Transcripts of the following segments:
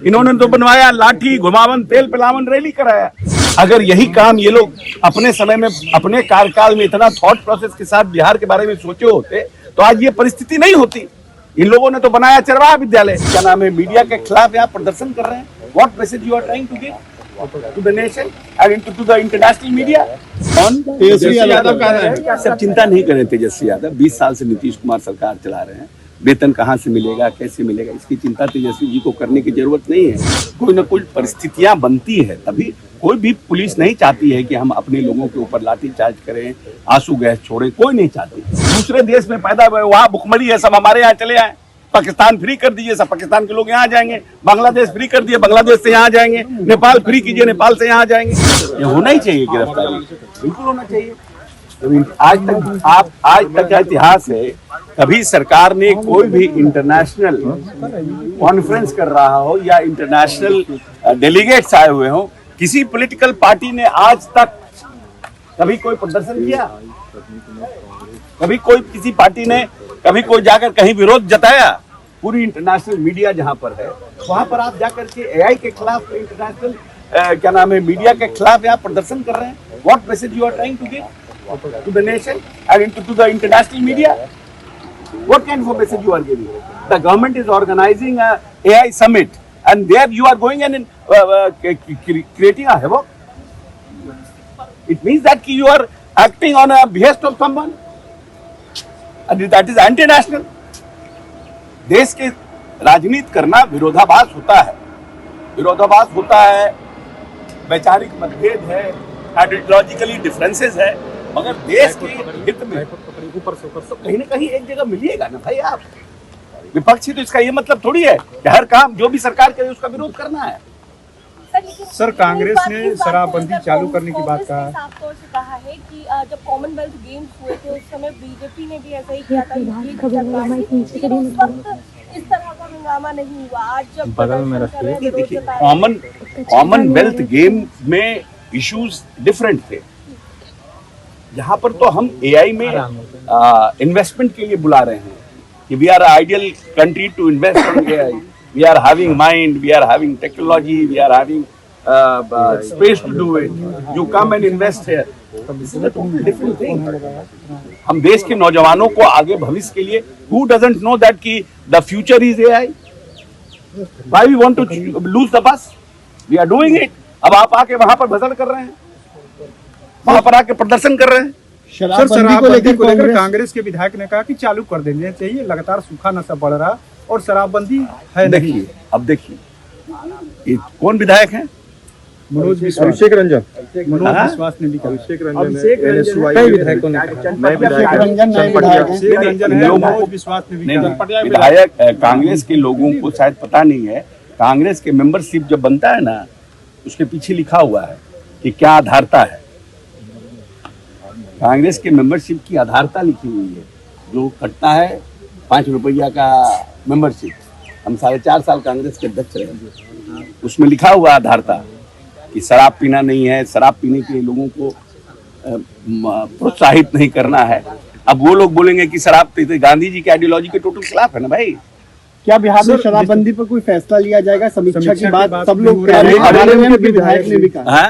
इन्होंने तो बनवाया लाठी घुमावन तेल पिलावन रैली कराया। अगर यही काम ये लोग अपने समय में अपने कार्यकाल में इतना थॉट प्रोसेस के साथ बिहार के बारे में सोचे होते तो आज ये परिस्थिति नहीं होती। इन लोगों ने तो बनाया चरवाहा विद्यालय, क्या नाम है, मीडिया के खिलाफ यहाँ प्रदर्शन कर रहे हैं। What message you are trying to give to the nation and to the international media? Tejashwi Yadav कह रहे हैं। सब चिंता नहीं करें तेजस्वी यादव, 20 साल से नीतीश कुमार सरकार चला रहे हैं। वेतन कहाँ से मिलेगा, कैसे मिलेगा, इसकी चिंता तेजस्वी जी को करने की जरूरत नहीं है। कोई ना कोई परिस्थितियां बनती है, तभी कोई भी पुलिस नहीं चाहती है कि हम अपने लोगों के ऊपर लाठीचार्ज करें, आंसू गैस छोड़ें, कोई नहीं चाहती। दूसरे देश में पैदा हुए वहाँ भुखमरी है, सब हमारे यहाँ चले आए। पाकिस्तान फ्री कर दीजिए, सब पाकिस्तान के लोग यहाँ आ जाएंगे। बांग्लादेश फ्री कर दिए, बांग्लादेश से यहाँ आ जाएंगे। नेपाल फ्री कीजिए, नेपाल से यहाँ आ जाएंगे। ये होना ही चाहिए, गिरफ्तारी बिल्कुल होना चाहिए। आज तक का इतिहास है, कभी सरकार ने कोई भी इंटरनेशनल कॉन्फ्रेंस कर रहा हो या इंटरनेशनल डेलीगेट्स आए हुए हो, किसी पॉलिटिकल पार्टी ने आज तक कभी कोई प्रदर्शन किया? कभी कोई किसी पार्टी ने कभी कोई जाकर कहीं विरोध जताया? पूरी इंटरनेशनल मीडिया जहां पर है वहां पर आप जाकर के एआई के खिलाफ, इंटरनेशनल क्या नाम है, मीडिया के खिलाफ यहाँ प्रदर्शन कर रहे हैं। What message you are trying to give to the nation and to the international media? What kind of a message you are giving? The government is organizing a AI summit and there you are going and creating a havoc. It means that you are acting on a behest of someone and that is anti-national. देश के राजनीति करना विरोधाभास होता है, विरोधाभास होता है, वैचारिक मतभेद है, आइडियोलॉजिकली डिफरेंसेस है, मगर देश के हित में तो कहीं ना कहीं एक जगह मिलिएगा ना भाई। आप विपक्षी तो इसका ये मतलब थोड़ी है कि हर काम जो भी सरकार करे उसका विरोध करना है। सर, कांग्रेस ने शराबबंदी चालू करने की बात कहा, साफ तौर से कहा है कि जब कॉमनवेल्थ गेम्स हुए थे उस समय बीजेपी ने भी ऐसा ही किया था। इस तरह का हंगामा नहीं हुआ। आज जब देखिए, कॉमनवेल्थ गेम में इश्यूज डिफरेंट थे। यहाँ पर तो हम एआई में इन्वेस्टमेंट के लिए बुला रहे हैं कि we are ideal country to invest in AI, we are having mind, we are having technology, we are having space to do it, you come and invest here. Different thing. हम देश के नौजवानों को आगे भविष्य के लिए, हु डजंट नो दैट कि the future is AI, why we want to lose the bus, we are doing it. अब आप आके वहां पर भजन कर रहे हैं, वहां पर आके प्रदर्शन कर रहे हैं। शराबबंदी को लेकर कांग्रेस के विधायक ने कहा कि चालू कर देने चाहिए, लगातार सूखा नशा बढ़ रहा और शराबबंदी है। देखिए, अब देखिए ये कौन विधायक हैं? मनोज विश्वास, अभिषेक रंजन, मनोज विश्वास ने भी कहा। अभिषेक विधायक कांग्रेस के लोगों को शायद पता नहीं है, कांग्रेस के मेंबरशिप जब बनता है ना, उसके पीछे लिखा हुआ है कि क्या आधारता है। कांग्रेस के मेंबरशिप की आधारता लिखी हुई है, जो कटता है 5 रुपया का मेंबरशिप। हम 4.5 साल कांग्रेस के अध्यक्ष रहे, उसमें लिखा हुआ आधारता कि शराब पीना नहीं है, शराब पीने के लिए लोगों को प्रोत्साहित नहीं करना है। अब वो लोग बोलेंगे कि शराब पीते, गांधी जी की आइडियोलॉजी के टोटल खिलाफ है ना भाई। क्या बिहार में शराबबंदी पर कोई फैसला लिया जाएगा? समीक्षा की बात सब लोग कह रहे हैं, विधायक ने भी कहा।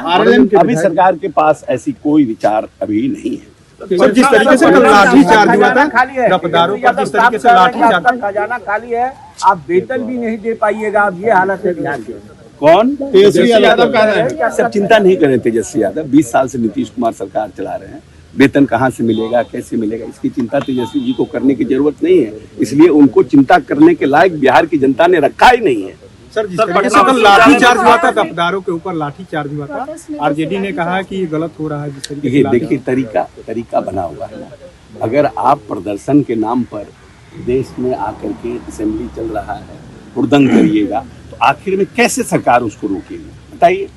अभी सरकार के पास ऐसी कोई विचार अभी नहीं है। सर, जिस तरीके से लाठीचार्ज हुआ था, रफदारों पर जिस तरीके से लाठीचार्ज, खजाना खाली है, आप वेतन भी नहीं दे पाइएगा। अब ये हालत है बिहार की। कौन? तेजस्वी यादव कह रहे हैं। सब चिंता नहीं करें तेजस्वी यादव, 20 साल से नीतीश कुमार सरकार चला रहे हैं। वेतन कहाँ से मिलेगा, कैसे मिलेगा, इसकी चिंता तेजस्वी जी को करने की जरूरत नहीं है। इसलिए उनको चिंता करने के लायक बिहार की जनता ने रखा ही नहीं है। सर, जिस तरीके से कल लाठीचार्ज हुआ था, रफदारों के ऊपर लाठीचार्ज हुआ था, आरजेडी ने कहा कि ये गलत हो रहा है। जिस तरीके से देखिए, तरीका बना हुआ है ना। अगर आप प्रदर्शन के नाम पर देश में आकर के असेंबली चल रहा है, हुड़दंग करिएगा, तो आखिर में कैसे सरकार उसको रोकेगी? बताइए।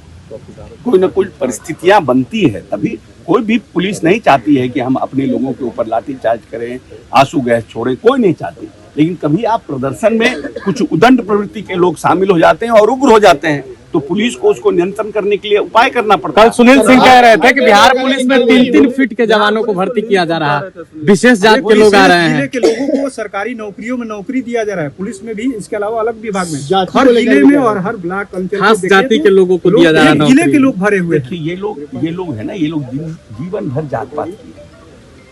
कोई ना कोई परिस्थितियां बनती है, तभी कोई भी पुलिस नहीं चाहती है कि हम अपने लोगों के ऊपर लाठीचार्ज करें, आंसू गैस छोड़ें, कोई नहीं चाहती। लेकिन कभी आप प्रदर्शन में कुछ उदंड प्रवृत्ति के लोग शामिल हो जाते हैं और उग्र हो जाते हैं, तो पुलिस को उसको नियंत्रण करने के लिए उपाय करना पड़ता कल है। सुनील सिंह कह रहे थे कि बिहार पुलिस में 3-3 फीट के जवानों को भर्ती किया जा रहा है, विशेष जात के लोग आ रहे जिले हैं। के लोगों को सरकारी नौकरियों में नौकरी दिया जा रहा है, पुलिस में भी, इसके अलावा अलग विभाग में जाति हर को लेकर जिले में भी और हर ब्लॉक अंचल खास को देखिए जाति तो के लोगों को दिया जा रहा है एक जिले नौकरी। के लोग भरे हुए हैं। देखिए ये लोग है ना, ये लोग जीवन भर जात पात किए,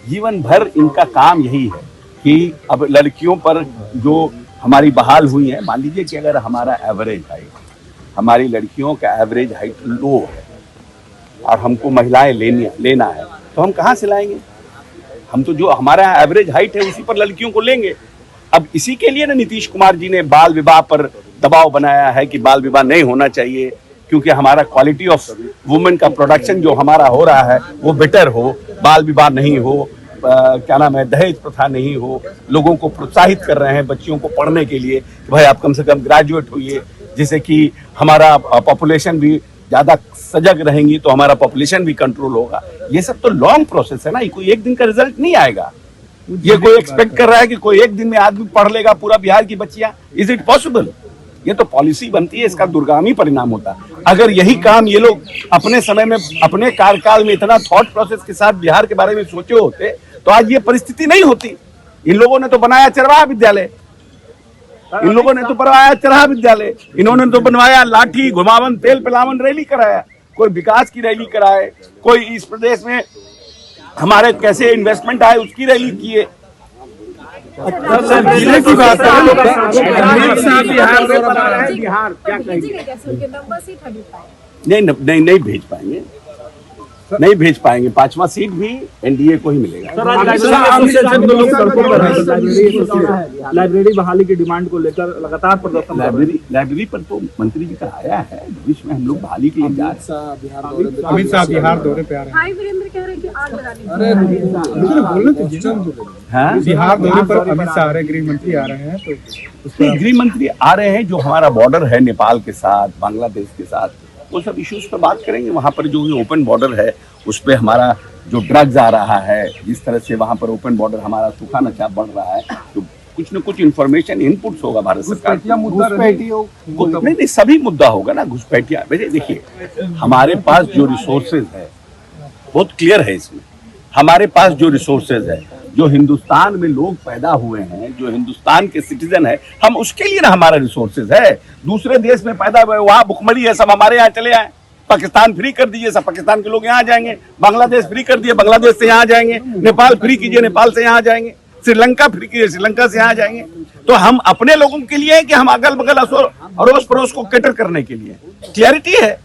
जीवन भर इनका काम यही है कि अब लड़कियों पर जो हमारी बहाल हुई है, मान लीजिए कि अगर हमारा एवरेज हाइट, हमारी लड़कियों का एवरेज हाइट लो है और हमको महिलाएं लेना है, तो हम कहाँ से लाएंगे? हम तो जो हमारा एवरेज हाइट है उसी पर लड़कियों को लेंगे। अब इसी के लिए ना नीतीश कुमार जी ने बाल विवाह पर दबाव बनाया है कि बाल विवाह नहीं होना चाहिए, क्योंकि हमारा क्वालिटी ऑफ वुमेन का प्रोडक्शन जो हमारा हो रहा है वो बेटर हो, बाल विवाह नहीं हो, क्या नाम है, दहेज प्रथा नहीं हो। लोगों को प्रोत्साहित कर रहे हैं बच्चियों को पढ़ने के लिए कि भाई आप कम से कम ग्रेजुएट होइए, जिससे कि हमारा पॉपुलेशन भी ज्यादा सजग रहेंगी तो हमारा पॉपुलेशन भी कंट्रोल होगा। ये सब तो लॉन्ग प्रोसेस है ना, ये कोई एक दिन का रिजल्ट नहीं आएगा। ये कोई एक्सपेक्ट कर रहा है कि कोई एक दिन में आदमी पढ़ लेगा पूरा बिहार की बच्चियां? Is it possible? ये तो पॉलिसी बनती है, इसका दुर्गामी परिणाम होता है। अगर यही काम ये लोग अपने समय में, अपने कार्यकाल में इतना थॉट प्रोसेस के साथ बिहार के बारे में सोचे होते तो आज ये परिस्थिति नहीं होती। इन लोगों ने तो बनाया चरवाहा विद्यालय, इन लोगों ने तो बनवाया चरहा विद्यालय, इन्होंने तो बनवाया लाठी घुमावन तेल पिलावन रैली कराया, कोई विकास की रैली कराए, कोई इस प्रदेश में हमारे कैसे इन्वेस्टमेंट आए उसकी रैली किए। जिले की बात बिहार क्या कहेंगे? नहीं भेज पाएंगे, नहीं भेज पाएंगे। 5वां सीट भी एनडीए को ही मिलेगा। लाइब्रेरी बहाली की डिमांड को लेकर लगातार प्रदर्शन। लाइब्रेरी पर तो मंत्री जी का आया है, भविष्य में हम लोग बहाली के लिए जा रहे हैं। अमित शाह बिहार दौरे पे आ रहे हैं। हाई वीरेंद्र कह रहे हैं कि आग लगानी हाँ? बिहार दौरे पर अमित शाह आ रहे हैं, गृह मंत्री आ रहे हैं, तो गृह मंत्री आ रहे हैं। जो हमारा बॉर्डर है नेपाल के साथ, बांग्लादेश के साथ, वो सब इश्यूज पे बात करेंगे। वहाँ पर जो ओपन बॉर्डर है उस पे हमारा जो ड्रग्स आ रहा है, जिस तरह से वहाँ पर ओपन बॉर्डर हमारा सूखा नशा बढ़ रहा है, तो कुछ न कुछ इन्फॉर्मेशन इनपुट्स होगा भारत सरकार। नहीं, सभी मुद्दा होगा ना। घुसपैठिया, वैसे देखिए हमारे पास जो रिसोर्सेज है बहुत क्लियर है इसमें। हमारे पास जो रिसोर्सेज है, जो हिंदुस्तान में लोग पैदा हुए हैं, जो हिंदुस्तान के सिटीजन है, हम उसके लिए ना हमारा रिसोर्सेज है। दूसरे देश में पैदा हुए, वहाँ भुखमरी है, सब हमारे यहाँ चले आए। पाकिस्तान फ्री कर दीजिए, सब पाकिस्तान के लोग यहाँ आ जाएंगे। बांग्लादेश फ्री कर दिए, बांग्लादेश से यहाँ आ जाएंगे। नेपाल फ्री कीजिए, नेपाल से यहाँ आ जाएंगे। श्रीलंका फ्री कीजिए, श्रीलंका से यहाँ आ जाएंगे। तो हम अपने लोगों के लिए कि हम अगल बगल अड़ोस पड़ोस को कैटर करने के लिए? क्लैरिटी है।